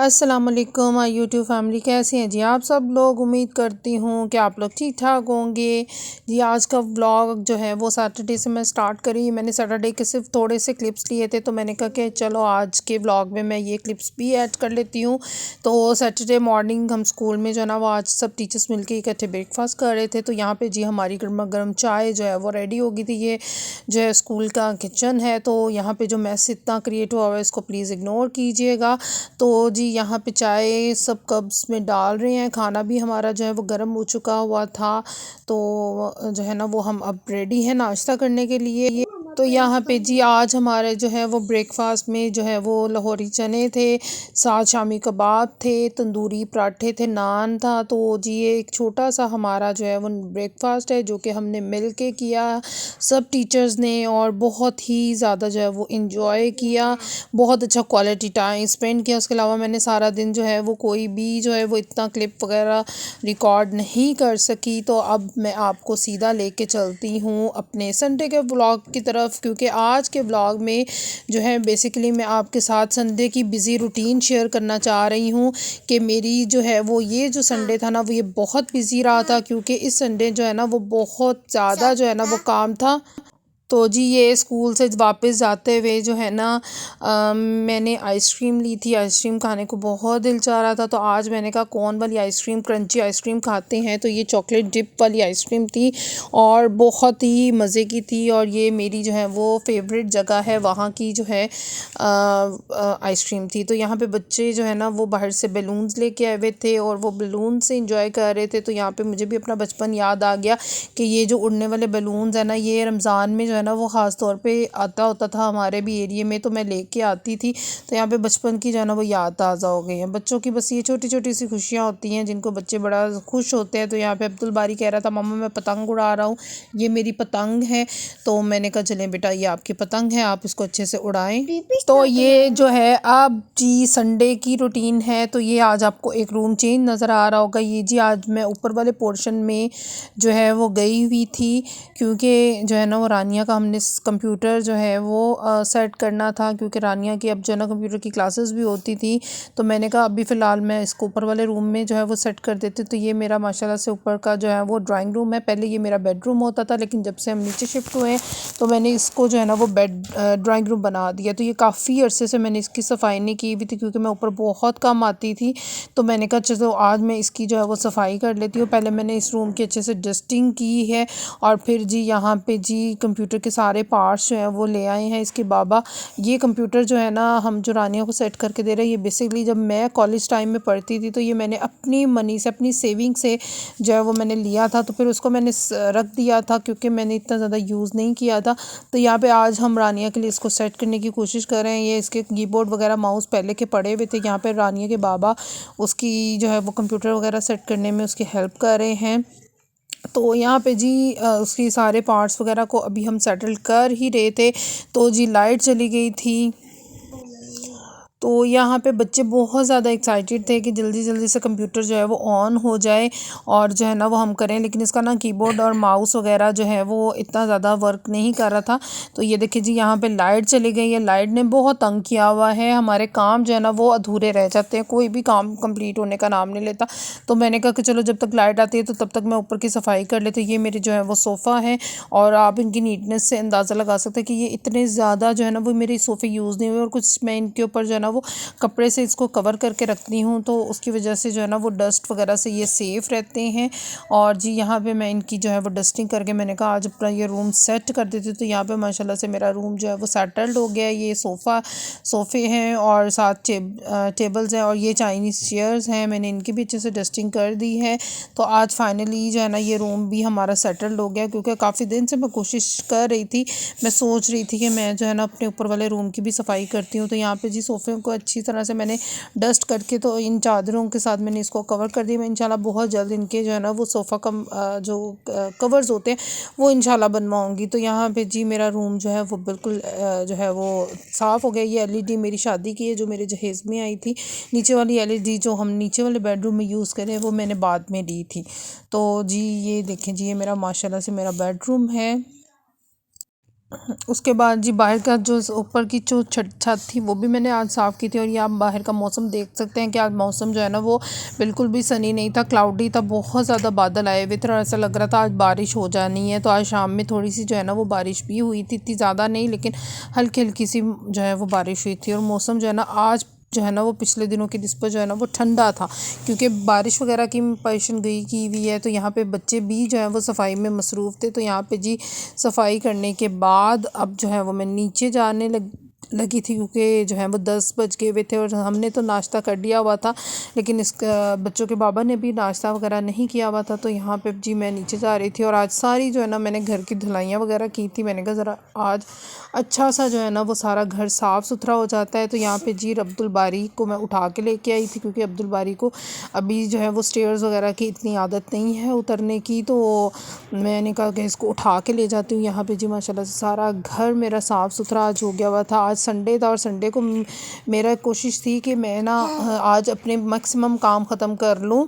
अस्सलाम वालेकुम YouTube family, कैसे हैं जी आप सब लोग। उम्मीद करती हूँ कि आप लोग ठीक ठाक होंगे जी। आज का व्लॉग जो है वो सैटरडे से मैं स्टार्ट करी। मैंने सैटरडे के सिर्फ थोड़े से क्लिप्स लिए थे, तो मैंने कहा कि चलो आज के व्लॉग में मैं ये क्लिप्स भी ऐड कर लेती हूँ। तो सैटरडे मॉर्निंग हम स्कूल में जो है ना वो आज सब टीचर्स मिलके इकट्ठे ब्रेकफास्ट कर रहे थे। तो यहाँ पर जी हमारी गर्मा गर्म चाय जो है वो रेडी हो गई थी। ये जो है स्कूल का किचन है, तो यहाँ पर जो मैस इतना क्रिएट हुआ है इसको प्लीज़ इग्नोर कीजिएगा। तो जी यहाँ पे चाय सब कप्स में डाल रहे हैं। खाना भी हमारा जो है वो गर्म हो चुका हुआ था। तो जो है ना वो हम अब रेडी हैं नाश्ता करने के लिए। तो यहाँ पे जी आज हमारे जो है वो ब्रेकफास्ट में जो है वो लाहौरी चने थे, साथ शामी कबाब थे, तंदूरी पराठे थे, नान था। तो जी ये एक छोटा सा हमारा जो है वो ब्रेकफास्ट है जो कि हमने मिल के किया सब टीचर्स ने, और बहुत ही ज़्यादा जो है वो इन्जॉय किया। बहुत अच्छा क्वालिटी टाइम स्पेंड किया। उसके अलावा मैंने सारा दिन जो है वो कोई भी जो है वो इतना क्लिप वगैरह रिकॉर्ड नहीं कर सकी। तो अब मैं आपको सीधा लेके चलती हूँ अपने संडे के व्लॉग की तरफ, क्योंकि आज के व्लॉग में जो है बेसिकली मैं आपके साथ संडे की बिज़ी रूटीन शेयर करना चाह रही हूँ कि मेरी जो है वो ये जो संडे था ना वो ये बहुत बिज़ी रहा था, क्योंकि इस संडे जो है ना वो बहुत ज़्यादा जो है ना वो काम था। तो जी ये स्कूल से वापस जाते हुए जो है ना मैंने आइसक्रीम ली थी। आइसक्रीम खाने को बहुत दिल चाह रहा था, तो आज मैंने कहा कौन वाली आइसक्रीम, क्रंची आइसक्रीम खाते हैं। तो ये चॉकलेट डिप वाली आइसक्रीम थी और बहुत ही मज़े की थी। और ये मेरी जो है वो फेवरेट जगह है, वहाँ की जो है आइसक्रीम थी। तो यहाँ पे बच्चे जो है ना वो बाहर से बैलून्स लेके आए हुए थे और वो बैलून से इंजॉय कर रहे थे। तो यहाँ पे मुझे भी अपना बचपन याद आ गया कि ये जो उड़ने वाले बैलून्स है ना, ये रमज़ान में जो है ना वो ख़ास तौर पे आता होता था हमारे भी एरिया में, तो मैं लेके आती थी। तो यहाँ पे बचपन की जो है ना वो याद ताज़ा हो गई है। बच्चों की बस ये छोटी छोटी सी खुशियाँ होती हैं जिनको बच्चे बड़ा खुश होते हैं। तो यहाँ पे अब्दुल बारी कह रहा था मम्मा मैं पतंग उड़ा रहा हूँ, ये मेरी पतंग है। तो मैंने कहा चलें बेटा ये आपकी पतंग है, आप इसको अच्छे से उड़ाएं। तो ये जो है अब जी संडे की रूटीन है। तो ये आज आपको एक रूम चेंज नज़र आ रहा होगा। ये जी आज मैं ऊपर वाले पोर्शन में जो है वो गई हुई थी, क्योंकि जो है ना वो रानिया का हमने कंप्यूटर जो है वो सेट करना था, क्योंकि रानिया की अब जो है ना कंप्यूटर की क्लासेस भी होती थी। तो मैंने कहा अभी फ़िलहाल मैं इसको ऊपर वाले रूम में जो है वो सेट कर देती। तो ये मेरा माशाल्लाह से ऊपर का जो है वो ड्राइंग रूम है। पहले ये मेरा बेडरूम होता था, लेकिन जब से हम नीचे शिफ्ट हुए हैं तो मैंने इसको जो है ना वो ड्राइंग रूम बना दिया। तो ये काफ़ी अरसे से मैंने इसकी सफाई नहीं की हुई थी, क्योंकि मैं ऊपर बहुत कम आती थी। तो मैंने कहा चलो आज मैं इसकी जो है वो सफाई कर लेती हूँ। पहले मैंने इस रूम की अच्छे से डस्टिंग की है, और फिर जी यहाँ पे जी कंप्यूटर के सारे पार्ट्स जो हैं वो ले आए हैं इसके बाबा। ये कंप्यूटर जो है ना हम जो रानिया को सेट करके दे रहे हैं, ये बेसिकली जब मैं कॉलेज टाइम में पढ़ती थी तो ये मैंने अपनी मनी से अपनी सेविंग से जो है वो मैंने लिया था। तो फिर उसको मैंने रख दिया था, क्योंकि मैंने इतना ज़्यादा यूज़ नहीं किया था। तो यहाँ पे आज हम रानिया के लिए इसको सेट करने की कोशिश कर रहे हैं। ये इसके कीबोर्ड वगैरह माउस पहले के पड़े हुए थे, यहाँ पे रानिया के बाबा उसकी जो है वो कंप्यूटर वगैरह सेट करने में उसकी हेल्प कर रहे हैं। तो यहाँ पे जी उसकी सारे पार्ट्स वगैरह को अभी हम सेटल कर ही रहे थे, तो जी लाइट चली गई थी। तो यहाँ पे बच्चे बहुत ज़्यादा एक्साइटेड थे कि जल्दी जल्दी से कंप्यूटर जो है वो ऑन हो जाए और जो है ना वो हम करें, लेकिन इसका ना कीबोर्ड और माउस वगैरह जो है वो इतना ज़्यादा वर्क नहीं कर रहा था। तो ये देखिए जी यहाँ पे लाइट चली गई है। लाइट ने बहुत तंग किया हुआ है, हमारे काम जो है ना वो अधूरे रह जाते हैं, कोई भी काम कंप्लीट होने का नाम नहीं लेता। तो मैंने कहा कि चलो जब तक लाइट आती है तो तब तक मैं ऊपर की सफाई कर लेती। ये मेरे जो है वो सोफ़ा है, और आप इनकी नीटनेस से अंदाज़ा लगा सकते हैं कि ये इतने ज़्यादा जो है ना वो मेरे सोफ़े यूज़ नहीं हुए, और कुछ मैं इनके ऊपर जो है ना वो कपड़े से इसको कवर करके रखती हूँ। तो उसकी वजह से जो है ना वो डस्ट वगैरह से ये सेफ़ रहते हैं। और जी यहाँ पे मैं इनकी जो है वो डस्टिंग करके मैंने कहा आज अपना ये रूम सेट कर देती हूँ। तो यहाँ पे माशाल्लाह से मेरा रूम जो है वो सेटल्ड हो गया है। ये सोफ़े हैं और साथ टेबल्स हैं, और ये चाइनीज़ चेयर्स हैं, मैंने इनकी भी अच्छे से डस्टिंग कर दी है। तो आज फाइनली जो है ना ये रूम भी हमारा सेटल्ड हो गया, क्योंकि काफ़ी दिन से मैं कोशिश कर रही थी, मैं सोच रही थी कि मैं जो है ना अपने ऊपर वाले रूम की भी सफाई करती हूँ। तो यहाँ पे जी सोफ़े को अच्छी तरह से मैंने डस्ट करके तो इन चादरों के साथ मैंने इसको कवर कर दिया। मैं इंशाल्लाह बहुत जल्द इनके जो है ना वो सोफ़ा का जो कवर्स होते हैं वो इंशाल्लाह बनवाऊँगी। तो यहाँ पे जी मेरा रूम जो है वो बिल्कुल जो है वो साफ़ हो गया। ये एलईडी मेरी शादी की है जो मेरे जहेज़ में आई थी। नीचे वाली एलईडी जो हम नीचे वाले बेडरूम में यूज़ करें वो मैंने बाद में ली थी। तो जी ये देखें जी, ये मेरा माशाल्लाह से मेरा बेडरूम है। उसके बाद जी बाहर का जो ऊपर की जो छत थी वो भी मैंने आज साफ़ की थी। और ये आप बाहर का मौसम देख सकते हैं कि आज मौसम जो है ना वो बिल्कुल भी सनी नहीं था, क्लाउडी था, बहुत ज़्यादा बादल आए हुए थे और ऐसा लग रहा था आज बारिश हो जानी है। तो आज शाम में थोड़ी सी जो है ना वो बारिश भी हुई थी, इतनी ज़्यादा नहीं लेकिन हल्की हल्की सी जो है वो बारिश हुई थी। और मौसम जो है ना आज जो है ना वो पिछले दिनों की निस्बत जो है ना वो ठंडा था, क्योंकि बारिश वगैरह की पेशन गई की हुई है। तो यहाँ पे बच्चे भी जो है वो सफाई में मसरूफ़ थे। तो यहाँ पे जी सफाई करने के बाद अब जो है वो मैं नीचे जाने लगी थी, क्योंकि जो है वो 10 बज गए हुए थे और हमने तो नाश्ता कर लिया हुआ था, लेकिन इसका बच्चों के बाबा ने भी नाश्ता वगैरह नहीं किया हुआ था। तो यहाँ पे जी मैं नीचे जा रही थी और आज सारी जो है ना मैंने घर की धुलाइयाँ वगैरह की थी। मैंने कहा ज़रा आज अच्छा सा जो है ना वो सारा घर साफ़ सुथरा हो जाता है। तो यहाँ पे जी अब्दुल बारी को मैं उठा के लेके आई थी, क्योंकि अब्दुल बारी को अभी जो है वो स्टेयर्स वगैरह की इतनी आदत नहीं है उतरने की। तो मैंने कहा कि इसको उठा के ले जाती हूँ। यहाँ पे जी माशाल्लाह से सारा घर मेरा साफ़ सुथरा आज हो गया हुआ था। आज संडे था और संडे को मेरा कोशिश थी कि मैं ना आज अपने मैक्सिमम काम ख़त्म कर लूँ।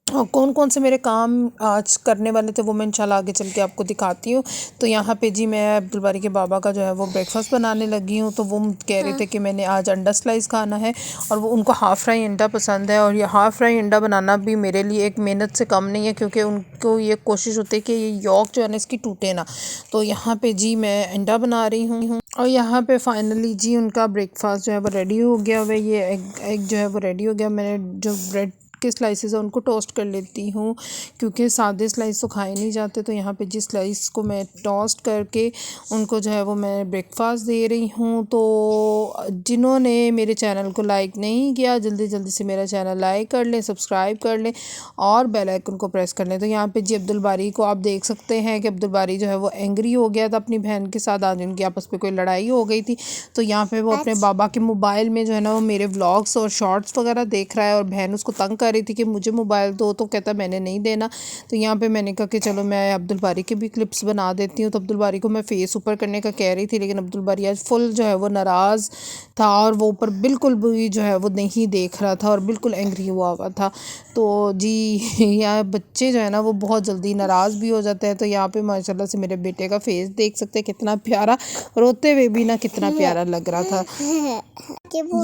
और कौन कौन से मेरे काम आज करने वाले थे वो मैं इंशाल्लाह आगे चल के आपको दिखाती हूँ। तो यहाँ पे जी मैं अब्दुल बारी के बाबा का जो है वो ब्रेकफास्ट बनाने लगी हूँ। तो वो कह रहे थे कि मैंने आज अंडा स्लाइस खाना है और वो उनको हाफ़ फ्राई अंडा पसंद है। और ये हाफ़ फ्राई अंडा बनाना भी मेरे लिए एक मेहनत से कम नहीं है, क्योंकि उनको ये कोशिश होती है कि ये यॉक जो है ना इसकी टूटे ना। तो यहाँ पे जी मैं अंडा बना रही हूँ और यहाँ पे फाइनली जी उनका ब्रेकफास्ट जो है वो रेडी हो गया हुआ है। ये एग जो है वो रेडी हो गया। मैंने जो ब्रेड के स्लाइसेस है उनको टोस्ट कर लेती हूँ, क्योंकि सादे स्लाइस तो खाए नहीं जाते। तो यहाँ पे जिस स्लाइस को मैं टोस्ट करके उनको जो है वो मैं ब्रेकफास्ट दे रही हूँ। तो जिन्होंने मेरे चैनल को लाइक नहीं किया जल्दी जल्दी से मेरा चैनल लाइक कर लें, सब्सक्राइब कर लें और बेल आइकन को प्रेस कर लें। तो यहाँ पे जी अब्दुल बारी को आप देख सकते हैं कि अब्दुल बारी जो है वो एंग्री हो गया था अपनी बहन के साथ। आज उनकी आपस में कोई लड़ाई हो गई थी। तो यहाँ पे वो अपने बाबा के मोबाइल में जो है ना वो मेरे व्लॉग्स और शॉर्ट्स वगैरह देख रहा है और बहन उसको तंग कर रही थी कि मुझे मोबाइल दो, तो कहता मैंने नहीं देना। तो यहाँ पे मैंने कहा कि चलो मैं अब्दुल बारी के भी क्लिप्स बना देती हूँ। तो अब्दुल बारी को मैं फेस ऊपर करने का कह रही थी, लेकिन अब्दुल बारी आज फुल जो है वो नाराज़ था और वो ऊपर बिल्कुल भी जो है वो नहीं देख रहा था और बिल्कुल एंग्री हुआ था। तो जी यहाँ बच्चे जो है ना वो बहुत जल्दी नाराज़ भी हो जाते हैं। तो यहाँ पे माशाल्लाह से मेरे बेटे का फेस देख सकते हैं कितना प्यारा, रोते हुए भी ना कितना प्यारा लग रहा था।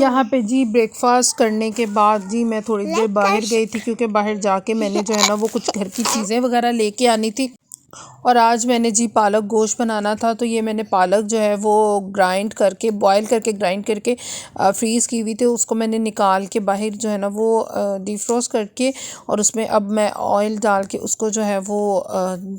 यहाँ पे जी ब्रेकफास्ट करने के बाद जी मैं थोड़ी देर बाहर गई थी, क्योंकि बाहर जाके मैंने जो है ना वो कुछ घर की चीज़ें वगैरह लेके आनी थी। और आज मैंने जी पालक गोश्त बनाना था। तो ये मैंने पालक जो है वो ग्राइंड करके बॉईल करके ग्राइंड करके फ्रीज़ की हुई थी, उसको मैंने निकाल के बाहर जो है ना वो डिफ्रोस्ट करके और उसमें अब मैं ऑयल डाल के उसको जो है वो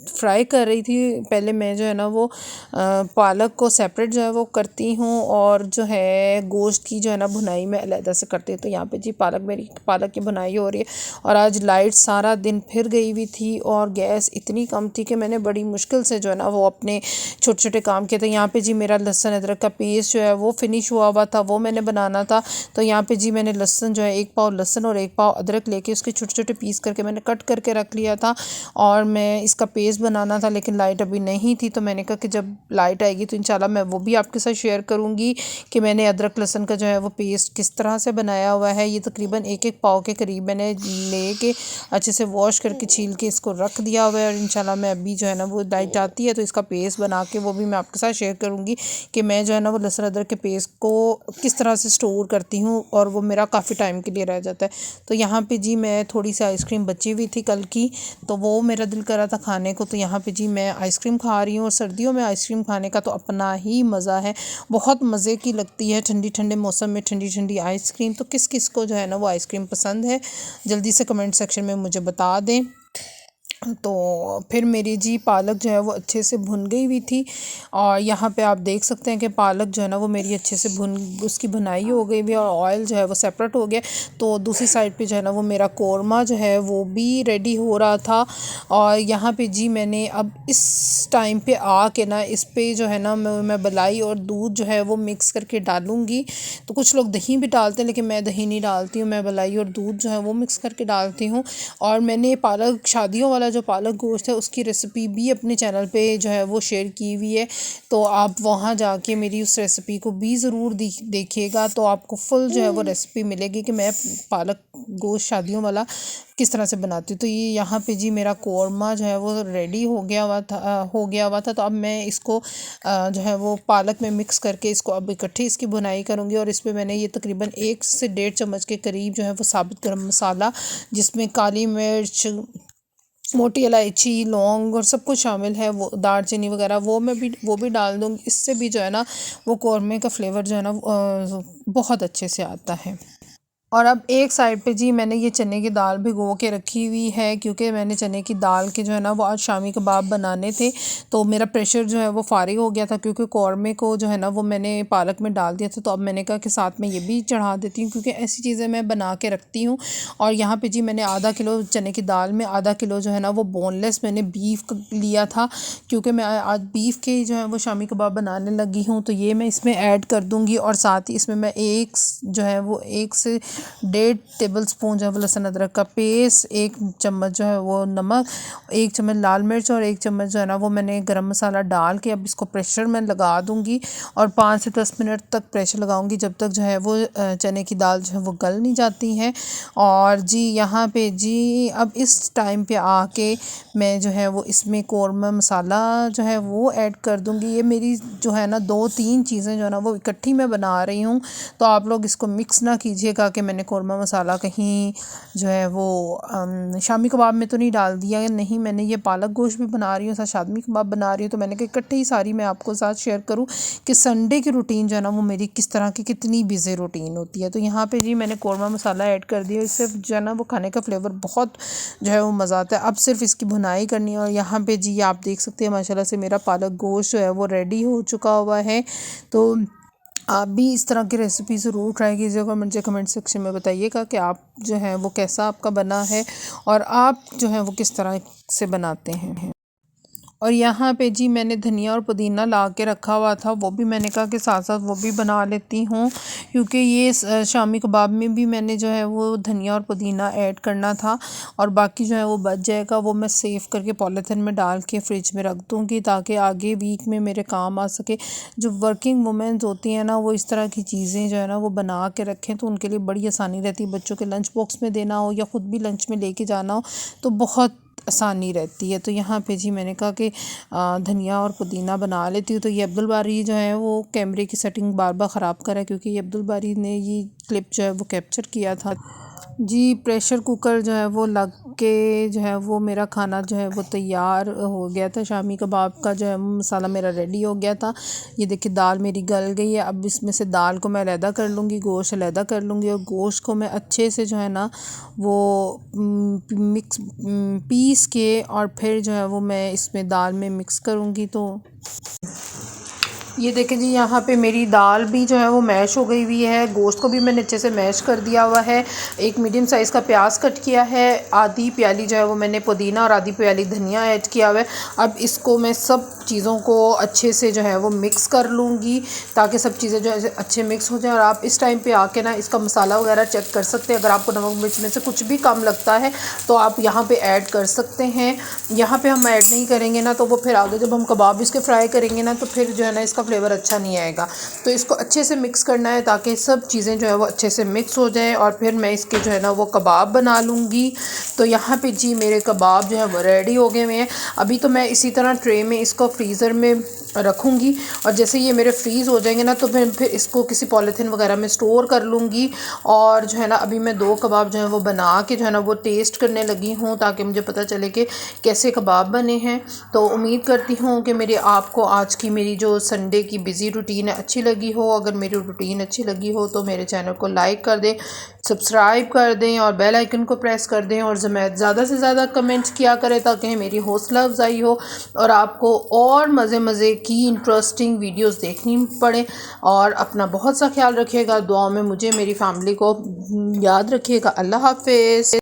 फ्राई कर रही थी। पहले मैं जो है ना वो पालक को सेपरेट जो है वो करती हूँ और जो है गोश्त की जो है ना भुनाई में अलहदा से करती हूँ। तो यहाँ पे जी पालक की भुनाई हो रही है। और आज लाइट सारा दिन फिर गई हुई थी और गैस इतनी कम थी कि मैंने बड़ी मुश्किल से जो है ना वो अपने छोटे छोटे काम किए थे। यहाँ पे जी मेरा लहसुन अदरक का पेस्ट जो है वो फिनिश हुआ था, वो मैंने बनाना था। तो यहाँ पे जी मैंने लहसुन जो है 1 पाव लहसुन और 1 पाव अदरक लेके उसके छोटे छोटे पीस करके मैंने कट करके रख लिया था और मैं इसका पेस्ट बनाना था, लेकिन लाइट अभी नहीं थी। तो मैंने कहा कि जब लाइट आएगी तो इंशाल्लाह मैं वो भी आपके साथ शेयर करूँगी कि मैंने अदरक लहसुन का जो है वो पेस्ट किस तरह से बनाया हुआ है। ये तकरीबन 1 पाव के करीब मैंने ले के अच्छे से वॉश करके छील के इसको रख दिया हुआ है। और इंशाल्लाह मैं अभी जो है ना वो लाइट आती है तो इसका पेस्ट बना के वो भी मैं आपके साथ शेयर करूँगी कि मैं जो है ना वो लहसुन अदरक के पेस्ट को किस तरह से स्टोर करती हूँ और वो मेरा काफ़ी टाइम के लिए रह जाता है। तो यहाँ पे जी मैं थोड़ी सी आइसक्रीम बची हुई थी कल की, तो वो मेरा दिल कर रहा था खाने को। तो यहाँ पे जी मैं आइसक्रीम खा रही हूँ और सर्दियों में आइसक्रीम खाने का तो अपना ही मज़ा है, बहुत मज़े की लगती है ठंडी ठंडे मौसम में ठंडी ठंडी आइसक्रीम। तो किस किस को जो है ना वो आइसक्रीम पसंद है जल्दी से कमेंट सेक्शन में मुझे बता दें। तो फिर मेरी जी पालक जो है वो अच्छे से भुन गई हुई थी। और यहाँ पे आप देख सकते हैं कि पालक जो है ना वो मेरी अच्छे से उसकी भुनाई हो गई हुई और ऑयल जो है वो सेपरेट हो गया। तो दूसरी साइड पे जो है ना वो मेरा कोरमा जो है वो भी रेडी हो रहा था। और यहाँ पे जी मैंने अब इस टाइम पे आके ना इस पे जो है ना मैं मलाई और दूध जो है वो मिक्स करके डालूँगी। तो कुछ लोग दही भी डालते हैं, लेकिन मैं दही नहीं डालती हूँ, मैं मलाई और दूध जो है वो मिक्स करके डालती हूँ। और मैंने पालक शादियों वाला जो पालक गोश्त है उसकी रेसिपी भी अपने चैनल पे जो है वो शेयर की हुई है। तो आप वहाँ जाके मेरी उस रेसिपी को भी ज़रूर देखिएगा, तो आपको फुल जो है वो रेसिपी मिलेगी कि मैं पालक गोश्त शादियों वाला किस तरह से बनाती हूँ। तो ये यहाँ पे जी मेरा कोरमा जो है वो रेडी हो गया हुआ था। तो अब मैं इसको जो है वो पालक में मिक्स करके इसको अब इकट्ठे इसकी बुनाई करूँगी। और इस पे मैंने ये तकरीबन 1 से 1.5 चम्मच के करीब जो है वो साबुत गरम मसाला, जिसमें काली मिर्च, मोटी इलायची, लौंग और सब कुछ शामिल है, वो दालचीनी वगैरह, वो भी डाल दूँगी। इससे भी जो है ना वो कौरमे का फ्लेवर जो है ना बहुत अच्छे से आता है। और अब एक साइड पे जी मैंने ये चने की दाल भिगो के रखी हुई है, क्योंकि मैंने चने की दाल के जो है ना वो आज शामी कबाब बनाने थे। तो मेरा प्रेशर जो है वो फारिग हो गया था, क्योंकि कौरमे को जो है ना वो मैंने पालक में डाल दिया था। तो अब मैंने कहा कि साथ में ये भी चढ़ा देती हूँ, क्योंकि ऐसी चीज़ें मैं बना के रखती हूँ। और यहाँ पे जी मैंने आधा किलो चने की दाल में आधा किलो जो है ना वो बोनलेस मैंने बीफ लिया था, क्योंकि मैं आज बीफ के जो है वो शामी कबाब बनाने लगी हूँ। तो ये मैं इसमें ऐड कर दूँगी। और साथ ही इसमें मैं जो है वो 1 से 1.5 टेबल स्पून जो है वो लहसुन अदरक का पेस्ट, 1 चम्मच जो है वो नमक, 1 चम्मच लाल मिर्च और 1 चम्मच जो है ना वो मैंने गरम मसाला डाल के अब इसको प्रेशर में लगा दूँगी। और 5 से 10 मिनट तक प्रेशर लगाऊँगी, जब तक जो है वो चने की दाल जो है वो गल नहीं जाती है। और जी यहाँ पे जी अब इस टाइम पे आके मैं जो है वो इसमें कौरमा मसाला जो है वो ऐड कर दूँगी। ये मेरी जो है ना 2-3 चीज़ें जो है ना वो इकट्ठी मैं बना रही हूँ। तो आप लोग इसको मिक्स ना कीजिएगा कि मैंने कौरमा मसाला कहीं जो है वो शामी कबाब में तो नहीं डाल दिया। नहीं, मैंने ये पालक गोश्त भी बना रही हूँ, साथ शामी कबाब बना रही हूँ। तो मैंने कहा इकट्ठे ही सारी मैं आपको साथ शेयर करूँ कि संडे की रूटीन जो है ना वो मेरी किस तरह की कितनी बिज़ी रूटीन होती है। तो यहाँ पे जी मैंने कौरमा मसाला ऐड कर दिया, इससे जो है ना वो खाने का फ्लेवर बहुत जो है वो मज़ा आता है। अब सिर्फ इसकी भुनाई करनी है। और यहाँ पे जी आप देख सकते हैं माशाल्लाह से मेरा पालक गोश्त जो है वो रेडी हो चुका हुआ है। तो आप भी इस तरह की रेसिपी ज़रूर ट्राई कीजिएगा। मुझे कमेंट सेक्शन में बताइएगा कि आप जो है वो कैसा आपका बना है और आप जो है वो किस तरह से बनाते हैं। और यहाँ पे जी मैंने धनिया और पुदीना ला के रखा हुआ था, वो भी मैंने कहा कि साथ साथ वो भी बना लेती हूँ, क्योंकि ये शामी कबाब में भी मैंने जो है वो धनिया और पुदीना ऐड करना था। और बाकी जो है वो बच जाएगा, वो मैं सेव करके पॉलीथिन में डाल के फ्रिज में रख दूँगी, ताकि आगे वीक में मेरे काम आ सके। जो वर्किंग वुमेंस होती हैं ना वो इस तरह की चीज़ें जो है ना वो बना के रखें, तो उनके लिए बड़ी आसानी रहती है। बच्चों के लंच बॉक्स में देना हो या ख़ुद भी लंच में लेके जाना हो तो बहुत आसानी रहती है। तो यहाँ पे जी मैंने कहा कि धनिया और पुदीना बना लेती हूँ। तो ये अब्दुल बारी जो है वो कैमरे की सेटिंग बार बार ख़राब करा है, क्योंकि ये अब्दुल बारी ने ये क्लिप जो है वो कैप्चर किया था। जी प्रेशर कुकर जो है वो लग के जो है वो मेरा खाना जो है वो तैयार हो गया था। शामी कबाब का जो है मसाला मेरा रेडी हो गया था। ये देखिए दाल मेरी गल गई है। अब इसमें से दाल को मैं अलहदा कर लूँगी, गोश्त अलहदा कर लूँगी। और गोश्त को मैं अच्छे से जो है ना वो पीस के और फिर जो है वो मैं इसमें दाल में मिक्स करूँगी। तो ये देखें जी यहाँ पे मेरी दाल भी जो है वो मैश हो गई हुई है। गोश्त को भी मैंने अच्छे से मैश कर दिया हुआ है। एक मीडियम साइज़ का प्याज कट किया है, आधी प्याली जो है वो मैंने पुदीना और आधी प्याली धनिया ऐड किया हुआ है। अब इसको मैं सब चीज़ों को अच्छे से जो है वो मिक्स कर लूँगी, ताकि सब चीज़ें जो है अच्छे मिक्स हो जाए। और आप इस टाइम पे आके ना इसका मसाला वगैरह चेक कर सकते हैं। अगर आपको नमक मिर्च में से कुछ भी कम लगता है तो आप यहाँ पे ऐड कर सकते हैं। यहाँ पे हम ऐड नहीं करेंगे ना तो वो फिर आगे जब हम कबाब इसके फ्राई करेंगे ना तो फिर जो है ना इसका फ्लेवर अच्छा नहीं आएगा। तो इसको अच्छे से मिक्स करना है, ताकि सब चीज़ें जो है वो अच्छे से मिक्स हो जाएं। और फिर मैं इसके जो है ना वो कबाब बना लूँगी। तो यहाँ पे जी मेरे कबाब जो है वो रेडी हो गए हुए हैं। अभी तो मैं इसी तरह ट्रे में इसको फ्रीज़र में रखूँगी। और जैसे ये मेरे फ्रीज़ हो जाएंगे ना तो फिर इसको किसी पॉलीथीन वगैरह में स्टोर कर लूँगी। और जो है ना अभी मैं 2 कबाब जो है वो बना के जो है ना वो टेस्ट करने लगी हूँ, ताकि मुझे पता चले कि कैसे कबाब बने हैं। तो उम्मीद करती हूँ कि मेरी आपको आज की मेरी जो संडे की बिज़ी रूटीन है अच्छी लगी हो। अगर मेरी रूटीन अच्छी लगी हो तो मेरे चैनल को लाइक कर दें, सब्सक्राइब कर दें और बेल आइकन को प्रेस कर दें, और ज़्यादा से ज़्यादा कमेंट्स किया करें ताकि मेरी हौसला अफजाई हो और आपको और मज़े की इंटरेस्टिंग वीडियोस देखनी पड़े। और अपना बहुत सा ख्याल रखिएगा, दुआ में मुझे मेरी फैमिली को याद रखिएगा। अल्लाह हाफिज़।